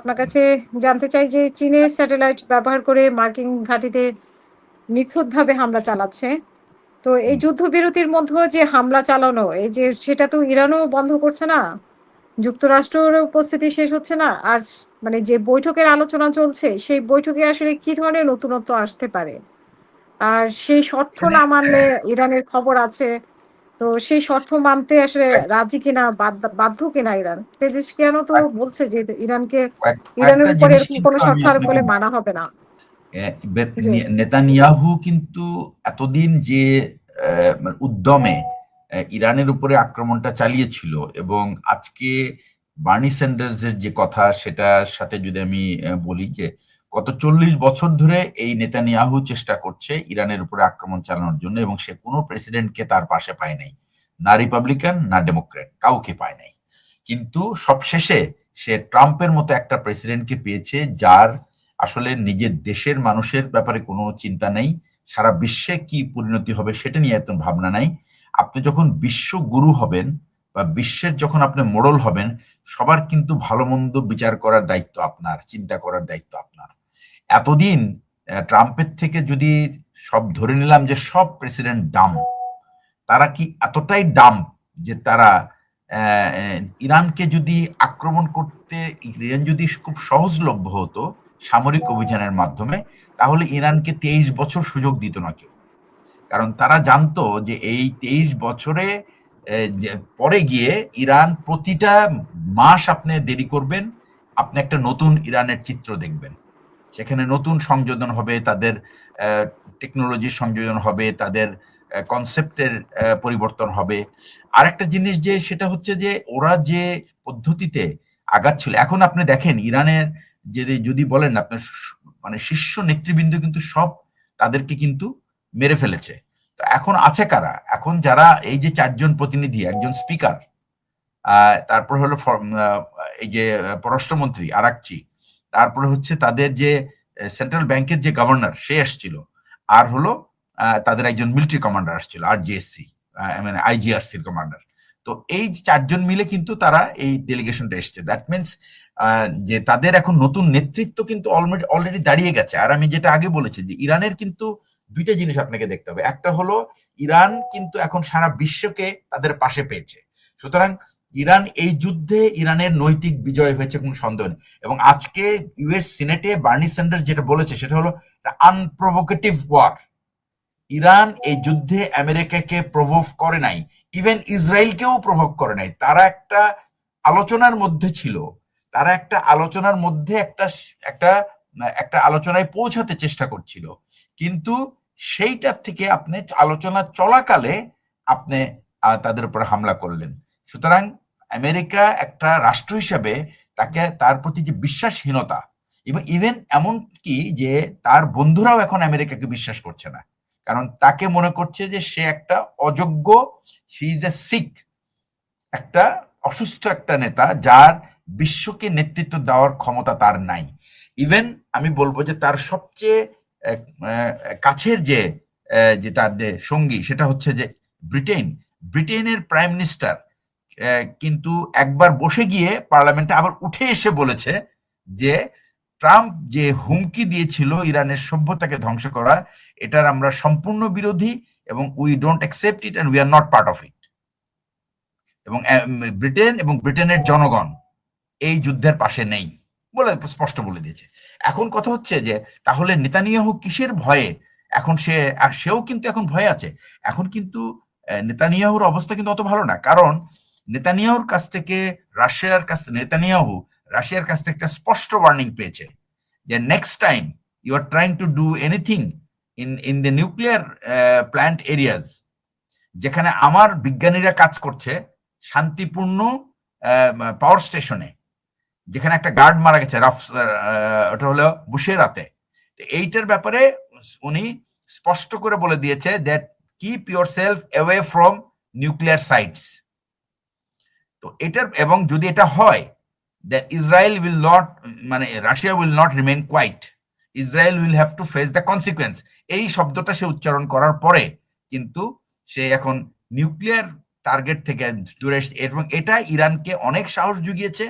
আপনার কাছে জানতে চাই যে চীনের স্যাটেলাইট ব্যবহার করে মার্কিন ঘাঁটিতে নিখুঁতভাবে হামলা চালাচ্ছে। তো এই যুদ্ধবিরতির মধ্যে যে হামলা চালানো, এই যে সেটা তো ইরানও বন্ধ করছে না, যুক্তরাষ্ট্রের উপস্থিতি শেষ হচ্ছে না। আর মানে যে বৈঠকের আলোচনা চলছে, সেই বৈঠকে আসলে কি ধরনের নতুনত্ব আসতে পারে? আর সেই শর্ত এখানে না মানলে ইরানের খবর আছে, তো সেই শর্ত মানতে আসলে রাজি কিনা, বাধ্য কিনা ইরান? পেজিশকিয়ানও তো কয়েক- বলছে যে ইরানকে, ইরানের কয়েকটা উপর জিনিস এরকম কিন্তু কোনো আমি শর্ত আরোপ আপনাকে করলে মানা হবে না। জি। নেতানিয়াহু কিন্তু এতদিন যে উদ্যমে ইরানের উপরে আক্রমণটা চালিয়েছিল, এবং আজকে বার্নি স্যান্ডার্সের যে কথা সেটার সাথে যদি আমি বলি যে গত 40 বছর ধরে এই নেতানিয়াহু চেষ্টা করছে ইরানের উপরে আক্রমণ চালানোর জন্য, এবং সে কোনো প্রেসিডেন্টকে তার পাশে পায় নাই, না রিপাবলিকান না ডেমোক্র্যাট, কাউকে পায় নাই। কিন্তু সবশেষে সে ট্রাম্পের মতো একটা প্রেসিডেন্টকে পেয়েছে যার আসলে নিজের দেশের মানুষের ব্যাপারে কোনো চিন্তা নেই, সারা বিশ্বে কি পরিণতি হবে সেটা নিয়ে এত ভাবনা নাই। আপনি যখন বিশ্বগুরু হবেন বা বিশ্বের যখন আপনি মোড়ল হবেন, সবার কিন্তু ভালো মন্দ বিচার করার দায়িত্ব আপনার, চিন্তা করার দায়িত্ব আপনার। এতদিন ট্রাম্পের থেকে যদি সব ধরে নিলাম যে সব প্রেসিডেন্ট ডাম, তারা কি এতটাই ডাম যে তারা ইরানকে যদি আক্রমণ করতে, ইরান যদি খুব সহজলভ্য হতো সামরিক অভিযানের মাধ্যমে, তাহলে ইরানকে 23 বছর সুযোগ দিত না কেউ। কারণ তারা জানতো যে এই 23 বছরে যে পরে গিয়ে ইরান প্রতিটা মাস আপনি দেরি করবেন, আপনি একটা নতুন ইরানের চিত্র দেখবেন। সেখানে নতুন সংযোজন হবে, তাদের টেকনোলজির সংযোজন হবে, তাদের কনসেপ্টের পরিবর্তন হবে। আরেকটা জিনিস যে সেটা হচ্ছে যে ওরা যে পদ্ধতিতে আগাচ্ছিল, এখন আপনি দেখেন ইরানের যদি বলেন আপনার মানে শীর্ষ নেতৃবৃন্দ কিন্তু সব তাদেরকে কিন্তু মেরে ফেলেছে। তো এখন আছে কারা? এখন যারা এই যে 4 জন প্রতিনিধি, একজন স্পিকার, তারপর হলো এই যে পররাষ্ট্রমন্ত্রী আরাকচি, তারপরে হচ্ছে তাদের যে সেন্ট্রাল ব্যাংকের যে গভর্নর সে এসছিল, আর হলো তাদের একজন মিলিটারি কমান্ডার আসছিল, RGSC মানে IGRCর কমান্ডার। তো এই 4 জন মিলে কিন্তু তারা এই ডেলিগেশনটা এসছে। দ্যাট মিনস যে তাদের এখন নতুন নেতৃত্ব কিন্তু অলরেডি দাঁড়িয়ে গেছে। আর আমি যেটা আগে বলেছি যে ইরানের কিন্তু দুইটা জিনিস আপনাকে দেখতে হবে। একটা হলো ইরান কিন্তু এখন সারা বিশ্বকে তাদের পাশে পেয়েছে, সুতরাং ইরান এই যুদ্ধে ইরানের নৈতিক বিজয় হয়েছে কোনো সন্দেহ নেই। এবং আজকে ইউএস সিনেটে বার্নি স্যান্ডার্স যেটা বলেছে সেটা হলো আনপ্রভোকেটিভ ওয়ার। ইরান এই যুদ্ধে আমেরিকাকে প্রভোক করে নাই, ইভেন ইসরায়েলকেও প্রভোক করে নাই। তারা একটা আলোচনার মধ্যে ছিল, তারা একটা আলোচনার মধ্যে একটা একটা আলোচনায় পৌঁছাতে চেষ্টা করছিল, কিন্তু সেইটার থেকে আপনি আলোচনা চলাকালে আপনি তাদের উপর হামলা করলেন। সুতরাং আমেরিকা একটা রাষ্ট্র হিসেবে তাকে, তার প্রতি যে বিশ্বাসহীনতা, এবং ইভেন এমন কি যে তার বন্ধুরাও এখন আমেরিকাকে বিশ্বাস করছে না, কারণ তাকে মনে করছে যে সে একটা অযোগ্য, সি ইজ এ সিক, একটা অসুস্থ একটা নেতা যার বিশ্বকে নেতৃত্ব দেওয়ার ক্ষমতা তার নাই। ইভেন আমি বলবো যে তার সবচেয়ে আহ, আহ, কাছের যে তার যে সঙ্গী সেটা হচ্ছে যে ব্রিটেন। ব্রিটেনের প্রাইম মিনিস্টার কিন্তু একবার বসে গিয়ে পার্লামেন্টে আবার উঠে এসে বলেছে যে ট্রাম্প যে হুমকি দিয়েছিল ইরানের সভ্যতাকে ধ্বংস করা, এটার আমরা সম্পূর্ণ বিরোধী, এবং we don't accept it and we are not part of it. এবং ব্রিটেন এবং ব্রিটেনের জনগণ এই যুদ্ধের পাশে নেই বলে স্পষ্ট বলে দিয়েছে। এখন কথা হচ্ছে যে তাহলে নেতানিয়াহু কিসের ভয়ে এখন সে, আর সেও কিন্তু এখন ভয়ে আছে। এখন কিন্তু নেতানিয়াহুর অবস্থা কিন্তু অত ভালো না, কারণ নেতানিয়াহুর কাছ থেকে রাশিয়ার কাছ থেকে একটা স্পষ্ট ওয়ার্নিং পেয়েছে যে next time you are trying to do anything in the nuclear plant areas, যেখানে আমার বিজ্ঞানীরা কাজ করছে শান্তিপূর্ণ পাওয়ার স্টেশনে, যেখানে একটা গার্ড মারা গেছে ওটা হলো বুশেরাতে। তো এইটার ব্যাপারে উনি স্পষ্ট করে বলে দিয়েছে that keep yourself away from nuclear sites. তো এটার, এবং যদি এটা হয় দ্যাট ইসরায়েল উইল নট, মানে Russia will not remain quiet, Israel will have to face the consequence. এই শব্দটা সে উচ্চারণ করার পরে কিন্তু সে এখন নিউক্লিয়ার টার্গেট থেকে দূরে এসেছে, এবং এটা ইরানকে অনেক সাহস জুগিয়েছে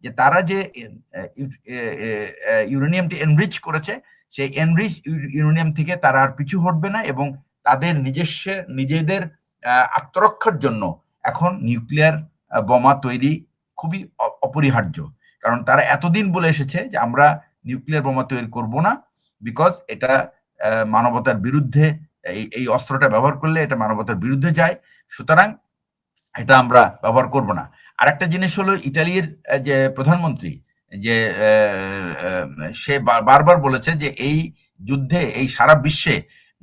যে তারা যে ইউরেনিয়ামটি এনরিচ করেছে, সেই এনরিচ ইউরেনিয়াম থেকে তারা আর পিছু হটবে না, এবং তাদের নিজেদের আত্মরক্ষার জন্য এখন নিউক্লিয়ার বোমা তৈরি খুবই অপরিহার্য। কারণ তারা এতদিন বলে এসেছে যে আমরা নিউক্লিয়ার বোমা তৈরি করব না, বিকজ এটা মানবতার বিরুদ্ধে, এই অস্ত্রটা ব্যবহার করলে এটা মানবতার বিরুদ্ধে যায়, সুতরাং এটা আমরা ব্যবহার করব না। আর একটা জিনিস হলো, ইটালির যে প্রধানমন্ত্রী, যে সে বারবার বলেছে যে এই যুদ্ধে, এই সারা বিশ্বে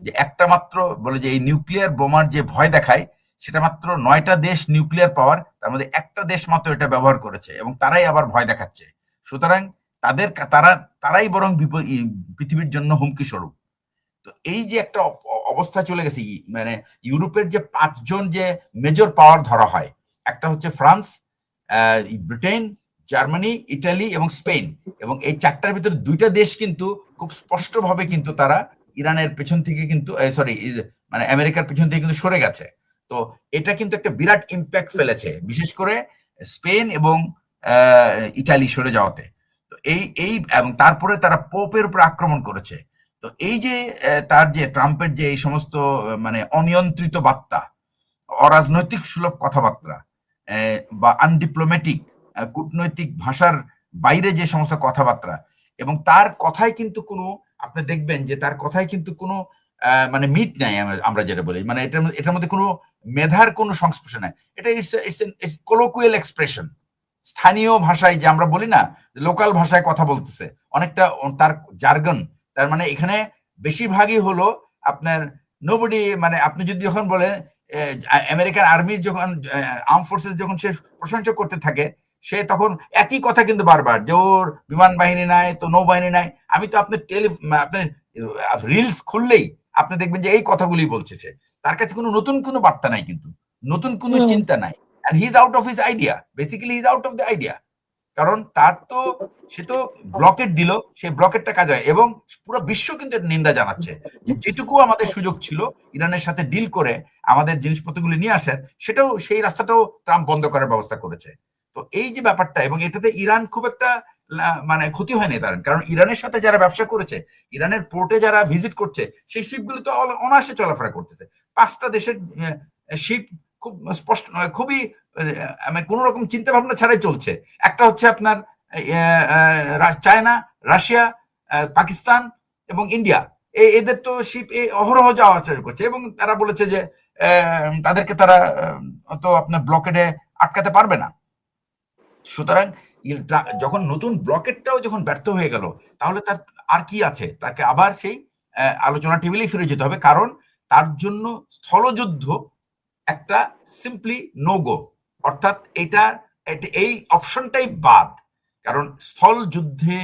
যে একটা মাত্র বলে যে এই নিউক্লিয়ার বোমার যে ভয় দেখায়, সেটা মাত্র 9টা দেশ নিউক্লিয়ার পাওয়ার, তার মধ্যে একটা দেশ মাত্র এটা ব্যবহার করেছে, এবং তারাই আবার ভয় দেখাচ্ছে। সুতরাং তারাই বরং পৃথিবীর জন্য হুমকি স্বরূপ। তো এই যে একটা অবস্থা চলে গেছে, মানে ইউরোপের যে 5জন যে মেজর পাওয়ার ধরা হয়, একটা হচ্ছে ফ্রান্স, ব্রিটেন, জার্মানি, ইটালি এবং স্পেন, এবং এই 4টার ভিতরে 2টা দেশ কিন্তু খুব স্পষ্টভাবে কিন্তু তারা ইরানের পেছন থেকে কিন্তু মানে আমেরিকার পেছন থেকে কিন্তু সরে গেছে। তো এটা কিন্তু একটা বিরাট ইম্প্যাক্ট ফেলেছে, বিশেষ করে স্পেন এবং ইটালি সরে যাওয়াতে। তো এই এবং তারপরে তারা পোপের উপর আক্রমণ করেছে। তো এই যে তার যে ট্রাম্পের যে এই সমস্ত মানে অনিয়ন্ত্রিত বার্তা, অরাজনৈতিক সুলভ কথাবার্তা, বা আনডিপ্লোম্যাটিক, কূটনৈতিক ভাষার বাইরে যে সমস্ত কথাবার্তা, এবং তার কথায় কিন্তু কোনো, আপনি দেখবেন যে তার কথায় কিন্তু কোনো মানে মিট নাই, আমরা যেটা বলি, মানে এটার মধ্যে কোনো মেধার কোনো সংস্পর্শ নাই। এটা ইটস কোলোকুয়াল এক্সপ্রেশন, স্থানীয় ভাষায় যে আমরা বলি না, লোকাল ভাষায় কথা বলতেছে, অনেকটা তার জার্গন। তার মানে এখানে বেশিরভাগই হলো আপনার নোবডি, মানে আপনি যদি যখন বলেন আমেরিকান আর্মির যখন আর্ম ফোর্সেস যখন সে প্রশংসা করতে থাকে, সে তখন একই কথা কিন্তু বারবার, যে ওর বিমান বাহিনী নাই, তো নৌবাহিনী নাই। আমি তো আপনার আপনার রিলস খুললেই আপনি দেখবেন যে এই কথাগুলি বলছে সে। তার কাছে কোনো নতুন কোনো বার্তা নাই, কিন্তু নতুন কোনো চিন্তা নাই। and he's out of his idea, basically he's out of the idea। কারণ তার তো, সে তো ব্লকেট দিল, সেই ব্লকেটটা কাজে হয়, এবং পুরো বিশ্ব কিন্তু এর নিন্দা জানাচ্ছে যে যেটুকু আমাদের সুযোগ ছিল ইরানের সাথে ডিল করে আমাদের জিনিসপত্রগুলি নিয়ে আসার, সেটাও, সেই রাস্তাটাও ট্রাম্প বন্ধ করার ব্যবস্থা করেছে। তো এই যে ব্যাপারটা, এবং এটাতে ইরান খুব একটা মানে ক্ষতি হয়নি তার, কারণ ইরানের সাথে যারা ব্যবসা করেছে, ইরানের পোর্টে যারা ভিজিট করছে, সেই শিপগুলো তো অনায়াসে চলাফেরা করতেছে। 5টা দেশের শিপ খুব স্পষ্ট, খুবই কোন রকম চিন্তা ভাবনা ছাড়াই চলছে। একটা হচ্ছে আপনার চায়না, রাশিয়া, পাকিস্তান এবং ইন্ডিয়া, এদের তো শিপ অহরহ যাওয়া আসা করছে, এবং তারা বলেছে যে তাদেরকে তারা তো আপনার ব্লকেডে আটকাতে পারবে না। সুতরাং যখন নতুন ব্লকেটটাও যখন ব্যর্থ হয়ে গেল, তাহলে তার আর কি আছে, তাকে আবার সেই আলোচনা টেবিলেই ফিরে যেতে হবে, কারণ তার জন্য স্থলযুদ্ধ একটা সিম্পলি নো গো, অর্থাৎ এই অপশনটাই বাদ। কারণ স্থল যুদ্ধে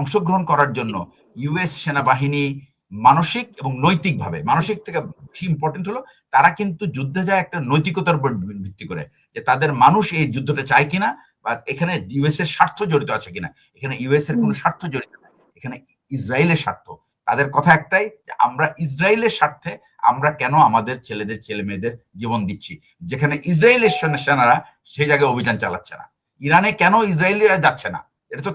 অংশগ্রহণ করার জন্য ইউএস সেনাবাহিনী মানসিক এবং নৈতিকভাবে, মানসিক থেকে বেশি ইম্পর্টেন্ট হলো, তারা কিন্তু যুদ্ধে যায় একটা নৈতিকতার উপর ভিত্তি করে, যে তাদের মানুষ এই যুদ্ধটা চায় কিনা, বা এখানে ইউএস এর স্বার্থ জড়িত আছে কিনা। এখানে ইউএস এর কোনো স্বার্থ জড়িত নাই, এখানে ইসরায়েলের স্বার্থ। তাদের কথা একটাই, যে আমরা ইসরায়েলের স্বার্থে আমরা কেন আমাদের ছেলেদের, ছেলে মেয়েদের জীবন দিচ্ছি, যেখানে ইসরায়েলের সেনারা সেই জায়গায় অভিযান চালাচ্ছে না। ইরানে কেন ইসরায়েলিরা যাচ্ছে না, এটা তো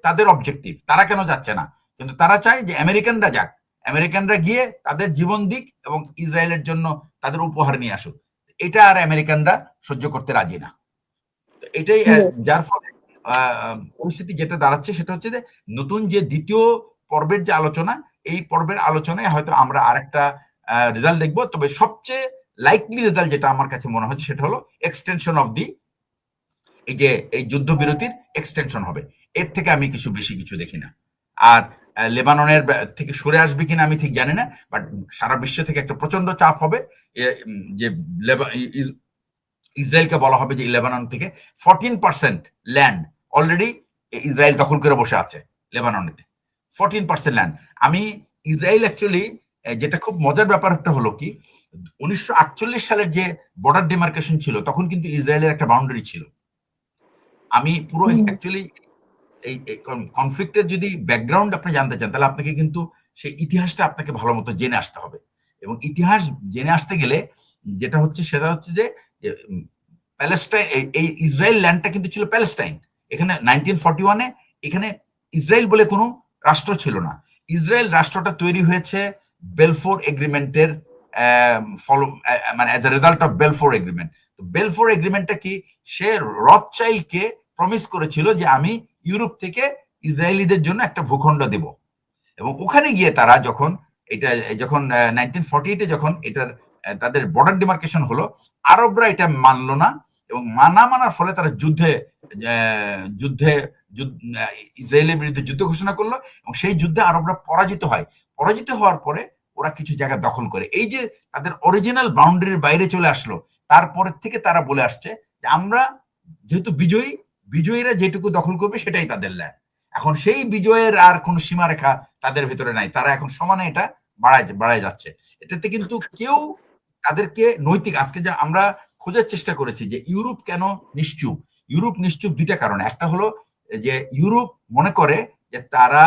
তাদের অবজেক্টিভ, তারা কেন যাচ্ছে না, কিন্তু তারা চায় যে আমেরিকানরা যাক, আমেরিকানরা গিয়ে তাদের জীবন দিক এবং ইসরায়েলের জন্য তাদের উপহার নিয়ে আসুক। এটা আর আমেরিকানরা সহ্য করতে রাজি না। এটাই যার ফলে পরিস্থিতি যেটা দাঁড়াচ্ছে, সেটা হচ্ছে যে নতুন যে দ্বিতীয় পর্বের যে আলোচনা, এই পর্বের আলোচনায় হয়তো আমরা আরেকটা রেজাল্ট দেখবো। তবে সবচেয়ে লাইকলি রেজাল্ট যেটা আমার কাছে মনে হচ্ছে, সেটা হলো এক্সটেনশন অফ দি, এই যুদ্ধবিরতির এক্সটেনশন হবে। এর থেকে আমি বেশি কিছু দেখি না। আর লেবাননের থেকে সরে আসবে কিনা আমি ঠিক জানি না, বাট সারা বিশ্ব থেকে একটা প্রচন্ড চাপ হবে, যে ইসরায়েলকে বলা হবে যে লেবানন থেকে 14% ল্যান্ড অলরেডি ইসরায়েল দখল করে বসে আছে লেবাননেতে, 14% ল্যান্ড। আমি ইসরায়েল অ্যাকচুয়ালি, যেটা খুব মজার ব্যাপার একটা হলো কি, 1948 সালের যে বর্ডার ডিমার্কেশন ছিল, তখন কিন্তু ইসরায়েলের একটা বাউন্ডারি ছিল। আমি পুরো অ্যাকচুয়ালি এই কনফ্লিক্টের যদি ব্যাকগ্রাউন্ড আপনি জানতে চান, তাহলে আপনাকে কিন্তু সেই ইতিহাসটা আপনাকে ভালো মতো জেনে আসতে হবে। এবং ইতিহাস জেনে আসতে গেলে যেটা হচ্ছে, সেটা হচ্ছে যে প্যালেস্টাইন, এই ইসরায়েল ল্যান্ডটা কিন্তু ছিল প্যালেস্টাইন, এখানে 1941-এ এখানে ইসরায়েল বলে কোনো রাষ্ট্র ছিল না। ইসরায়েল রাষ্ট্রটা তৈরি হয়েছে বেলফোর এগ্রিমেন্টের ফলো, মানে as a result of Balfour agreement. তো বেলফোর এগ্রিমেন্টটা কি, সে রথচাইল্ডকে প্রমিস করেছিল যে আমি ইউরোপ থেকে ইসরায়েলিদের জন্য একটা ভূখণ্ড দেব, এবং ওখানে গিয়ে তারা যখন এটা যখন 1948-এ যখন এটার তাদের বর্ডার ডিমার্কেশন হলো, আরবরা এটা মানলো না, এবং মানার ফলে তারা যুদ্ধে ইসরায়েলের বিরুদ্ধে যুদ্ধ ঘোষণা করলো, এবং সেই যুদ্ধে আরবরা পরাজিত হওয়ার পরে ওরা কিছু জায়গা দখল করে, এই যে তাদের অরিজিনাল বাউন্ডারির বাইরে চলে আসলো। তারপরের থেকে তারা বলে আসছে যে আমরা যেহেতু বিজয়ীরা যেটুকু দখল করবে সেটাই তাদের ল্যান্ড। এখন সেই বিজয়ের আর কোনো সীমারেখা তাদের ভিতরে নাই, তারা এখন সমানে এটা বাড়ায় যাচ্ছে। এটাতে কিন্তু কেউ তাদেরকে নৈতিক, আজকে যা আমরা খোঁজার চেষ্টা করেছি যে ইউরোপ কেন নিশ্চুপ, ইউরোপ নিশ্চুপ দুইটা কারণে। একটা হলো যে ইউরোপ মনে করে যে তারা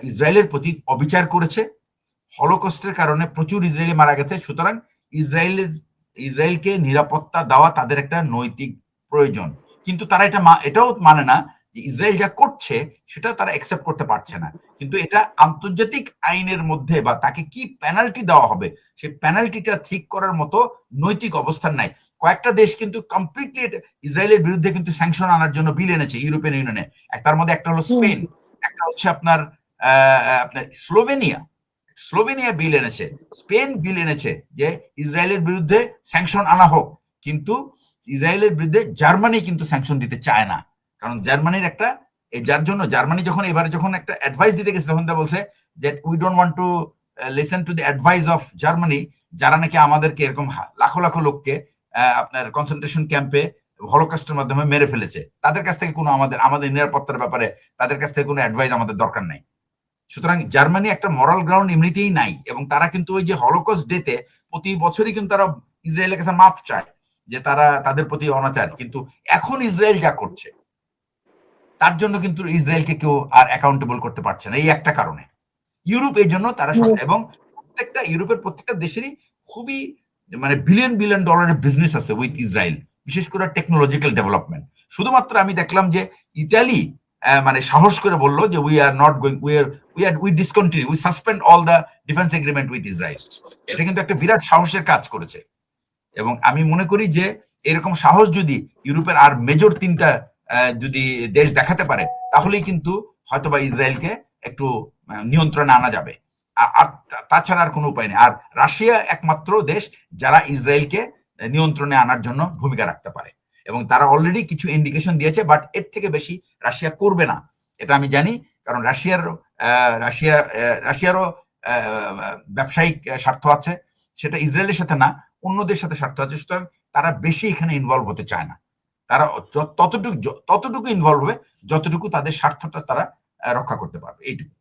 ইসরায়েলের প্রতি অবিচার করেছে, হলোকস্টের কারণে প্রচুর ইসরায়েলি মারা গেছে, সুতরাং ইসরায়েলকে নিরাপত্তা দেওয়া তাদের একটা নৈতিক প্রয়োজন। কিন্তু তারা এটাও মানে না যে ইসরায়েল যা করছে সেটা তারা অ্যাকসেপ্ট করতে পারছে না, কিন্তু এটা আন্তর্জাতিক আইনের মধ্যে বা তাকে কি পেনাল্টি দেওয়া হবে সেই পেনাল্টিটা ঠিক করার মতো নৈতিক অবস্থান নাই। কয়েকটা দেশ কিন্তু কমপ্লিটলি ইসরায়েলের বিরুদ্ধে কিন্তু স্যাংশন আনার জন্য বিল এনেছে ইউরোপিয়ান ইউনিয়নে। তার মধ্যে একটা হলো স্পেন, একটা হচ্ছে আপনার স্লোভেনিয়া বিল এনেছে, স্পেন বিল এনেছে যে ইসরায়েলের বিরুদ্ধে স্যাংশন আনা হোক, কিন্তু ইসরায়েলের বিরুদ্ধে জার্মানি কিন্তু স্যাংশন দিতে চায় না। কারণ জার্মানির একটা, যার জন্য জার্মানি যখন একটা অ্যাডভাইস দিতে গেছে তখন তা বলছে that we don't want to listen to the advice of Germany, যারা নাকি আমাদেরকে এরকম লাখো লাখো লোককে আপনার কনসেন্ট্রেশন ক্যাম্পে হলোকস্টের মাধ্যমে মেরে ফেলেছে, তাদের কাছ থেকে কোনো আমাদের নিরাপত্তার ব্যাপারে তাদের কাছ থেকে কোনো অ্যাডভাইস আমাদের দরকার নাই। সুতরাং জার্মানি একটা মরাল গ্রাউন্ড এমনিতেই নাই, এবং তারা কিন্তু ওই যে হলোকস্ট ডেতে প্রতি বছরই কিন্তু তারা ইসরায়েলের কাছে মাপ চায় যে তারা তাদের প্রতি অনাচার, কিন্তু এখন ইসরায়েল যা করছে তার জন্য কিন্তু ইসরায়েলকে কেউ আর অ্যাকাউন্টেবল করতে পারছে না, এই একটা কারণে। ইউরোপ এই জন্য তারা এবং ইউরোপের প্রত্যেকটা দেশেরই খুবই মানে বিলিয়ন বিলিয়ন ডলারের বিজনেস আছে উইথ ইসরায়েল, বিশেষ করে টেকনোলজিক্যাল ডেভেলপমেন্ট। শুধুমাত্র আমি দেখলাম যে ইতালি মানে সাহস করে বললো যে we are not going, we discontinue, we suspend all the defence agreement with Israel. এটা কিন্তু একটা বিরাট সাহসের কাজ করেছে, এবং আমি মনে করি যে এরকম সাহস যদি ইউরোপের আর মেজর তিনটা যদি দেশ দেখাতে পারে তাহলেই কিন্তু হয়তোবা ইসরায়েলকে একটু নিয়ন্ত্রণে আনা যাবে, আর তাছাড়া আর কোনো উপায় নেই। আর রাশিয়া একমাত্র দেশ যারা ইসরায়েলকে নিয়ন্ত্রণে আনার জন্য ভূমিকা রাখতে পারে, এবং তারা অলরেডি কিছু ইন্ডিকেশন দিয়েছে, বাট এর থেকে বেশি রাশিয়া করবে না, এটা আমি জানি। কারণ রাশিয়ারও ব্যবসায়িক স্বার্থ আছে, সেটা ইসরায়েলের সাথে না, অন্যদের সাথে স্বার্থ আছে, সুতরাং তারা বেশি এখানে ইনভলভ হতে চায় না। তারা ততটুকু ইনভলভ হবে যতটুকু তাদের স্বার্থটা তারা রক্ষা করতে পারবে, এইটুকু।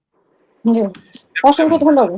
জি, অসংখ্য ধন্যবাদ।